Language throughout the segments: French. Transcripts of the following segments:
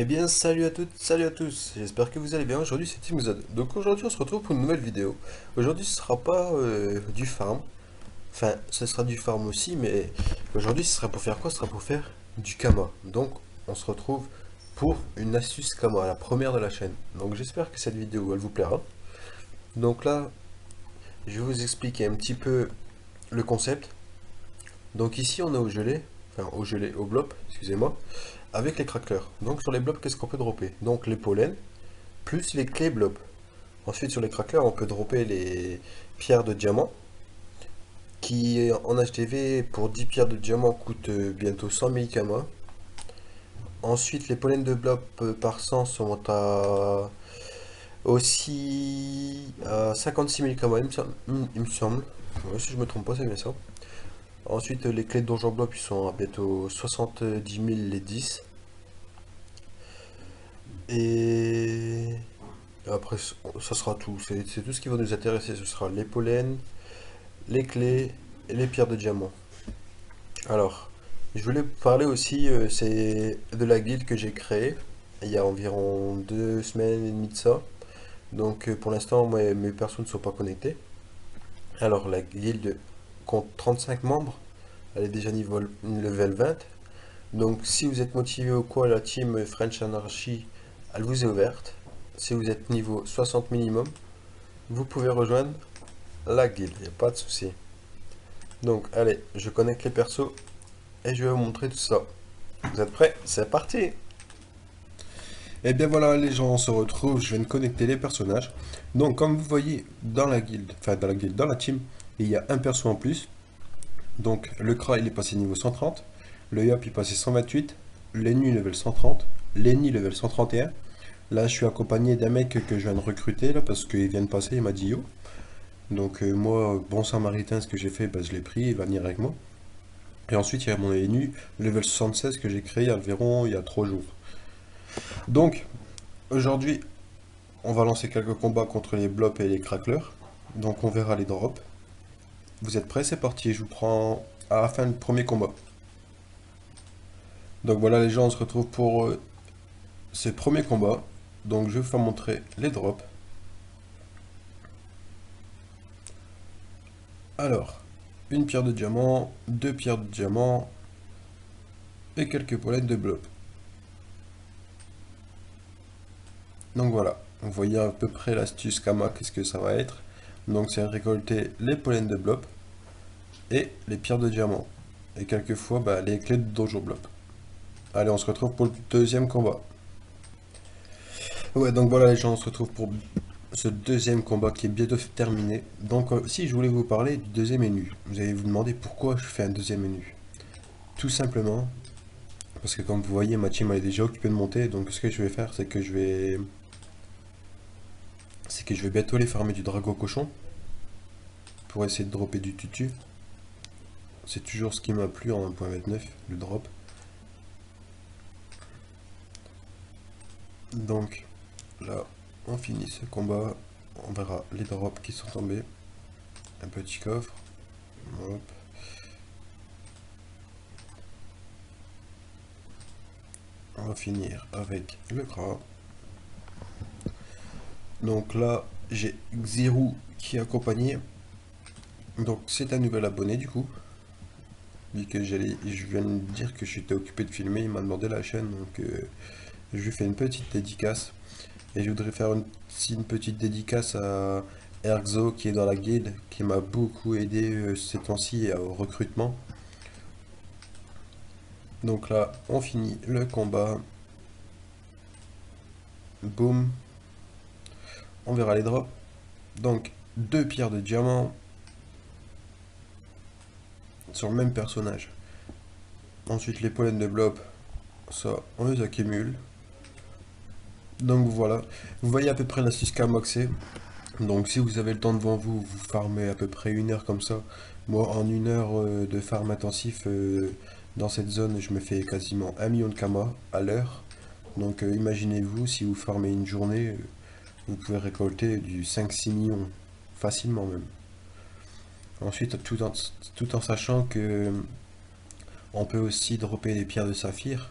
Eh bien, salut à toutes, salut à tous. J'espère que vous allez bien. Aujourd'hui, c'est TeamZone. Donc aujourd'hui, on se retrouve pour une nouvelle vidéo. Aujourd'hui, ce sera pas du farm. Enfin, ce sera du farm aussi, mais aujourd'hui, ce sera pour faire quoi? Ce sera pour faire du Kama. Donc, on se retrouve pour une astuce Kama, la première de la chaîne. Donc, j'espère que cette vidéo, elle vous plaira. Donc là, je vais vous expliquer un petit peu le concept. Donc ici, on est au gelé, enfin au gelé, au blob, excusez-moi, avec les craqueleurs. Donc sur les blobs, qu'est-ce qu'on peut dropper? Donc les pollens, plus les clés blob. Ensuite, sur les craqueleurs, on peut dropper les pierres de diamant, qui en HDV, pour 10 pierres de diamant, coûtent bientôt 100 000 kamas. Ensuite, les pollens de blob par 100 sont à aussi à 56 000 kamas, il me semble. Ouais, si je me trompe pas, c'est bien ça. Ensuite, les clés de donjon blob, ils sont à bientôt 70 000 les 10. Et après, ça sera tout. C'est tout ce qui va nous intéresser. Ce sera les pollens, les clés et les pierres de diamant. Alors, je voulais vous parler aussi, c'est de la guilde que j'ai créée il y a environ 2 semaines et demie de ça. Donc pour l'instant, mes persos ne sont pas connectés. Alors la guilde compte 35 membres, elle est déjà niveau level 20. Donc si vous êtes motivé ou quoi, la team French Anarchy, elle vous est ouverte. Si vous êtes niveau 60 minimum, vous pouvez rejoindre la guilde, il n'y a pas de souci. Donc allez, je connecte les persos et je vais vous montrer tout ça. Vous êtes prêts? C'est parti! Et bien voilà les gens, on se retrouve, je viens de connecter les personnages. Donc comme vous voyez dans la guilde, enfin dans la guilde, dans la team, il y a un perso en plus. Donc le Kra il est passé niveau 130, le Yop il est passé 128, l'Ennu level 130, l'Enni level 131. Là je suis accompagné d'un mec que je viens de recruter là parce qu'il vient de passer, il m'a dit yo. Donc moi, bon samaritain, ce que j'ai fait, bah, je l'ai pris, il va venir avec moi. Et ensuite il y a mon Ennu level 76 que j'ai créé environ il y a 3 jours. Donc aujourd'hui on va lancer quelques combats contre les blobs et les cracklers. Donc on verra les drops. Vous êtes prêts? C'est parti, je vous prends à la fin du premier combat. Donc voilà les gens, on se retrouve pour ces premiers combats. Donc je vais vous faire montrer les drops. Alors, une pierre de diamant, deux pierres de diamant et quelques polettes de blob. Donc voilà, vous voyez à peu près l'astuce Kama, qu'est-ce que ça va être. Donc c'est récolter les pollens de blob et les pierres de diamant. Et quelquefois bah, les clés de dojo blob. Allez, on se retrouve pour le deuxième combat. Ouais, donc voilà les gens, on se retrouve pour ce deuxième combat qui est bientôt terminé. Donc si je voulais vous parler du deuxième menu, vous allez vous demander pourquoi je fais un deuxième menu. Tout simplement parce que comme vous voyez, ma team elle est déjà occupée de monter, donc ce que je vais faire, c'est que je vais bientôt aller farmer du drago cochon pour essayer de dropper du tutu. C'est toujours ce qui m'a plu en 1.29, le drop. Donc là, on finit ce combat, on verra les drops qui sont tombés. Un petit coffre. Hop. On va finir avec le gras. Donc là, j'ai Xirou qui est accompagné. Donc c'est un nouvel abonné du coup. Vu que je viens de dire que j'étais occupé de filmer, il m'a demandé la chaîne, donc je lui fais une petite dédicace. Et je voudrais faire aussi une petite dédicace à Erxo qui est dans la guilde, qui m'a beaucoup aidé ces temps-ci au recrutement. Donc là, on finit le combat. Boum. On verra les drops. Donc, deux pierres de diamant sur le même personnage. Ensuite, les pollens de blob, ça, on les accumule. Donc voilà, vous voyez à peu près l'astuce Kamoxé. Donc si vous avez le temps devant vous, vous farmez à peu près 1 heure comme ça. Moi, en 1 heure de farm intensif dans cette zone, je me fais quasiment 1 million de Kama à l'heure. Donc imaginez-vous, si vous farmez une journée, vous pouvez récolter du 5-6 millions, facilement même. Ensuite, tout en sachant que on peut aussi dropper des pierres de saphir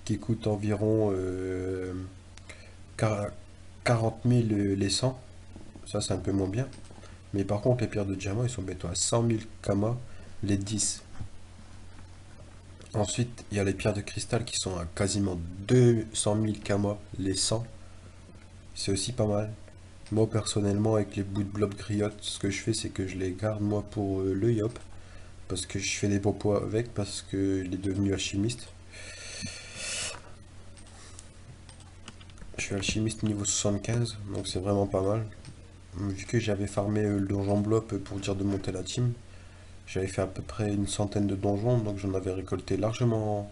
qui coûtent environ 40 000 les 100. Ça, c'est un peu moins bien. Mais par contre, les pierres de diamant, ils sont bientôt à 100 000 kamas les 10. Ensuite, il y a les pierres de cristal qui sont à quasiment 200 000 kamas les 100. C'est aussi pas mal. Moi, personnellement, avec les bouts de blob griottes, ce que je fais, c'est que je les garde, moi, pour le yop. Parce que je fais des bons pots avec, parce que il est devenu alchimiste. Je suis alchimiste niveau 75, donc c'est vraiment pas mal. Vu que j'avais farmé le donjon blob pour dire de monter la team, j'avais fait à peu près une centaine de donjons, donc j'en avais récolté largement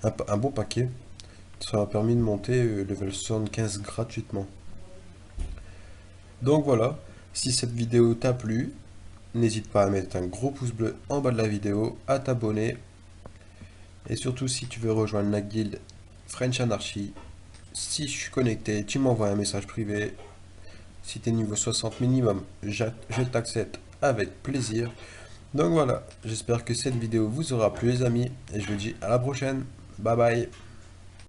un bon paquet. Ça m'a permis de monter level 75 gratuitement. Donc voilà, si cette vidéo t'a plu, n'hésite pas à mettre un gros pouce bleu en bas de la vidéo, à t'abonner, et surtout si tu veux rejoindre la guilde French Anarchy, si je suis connecté, tu m'envoies un message privé. Si t'es niveau 60 minimum, je t'accepte avec plaisir. Donc voilà, j'espère que cette vidéo vous aura plu les amis, et je vous dis à la prochaine. Bye bye.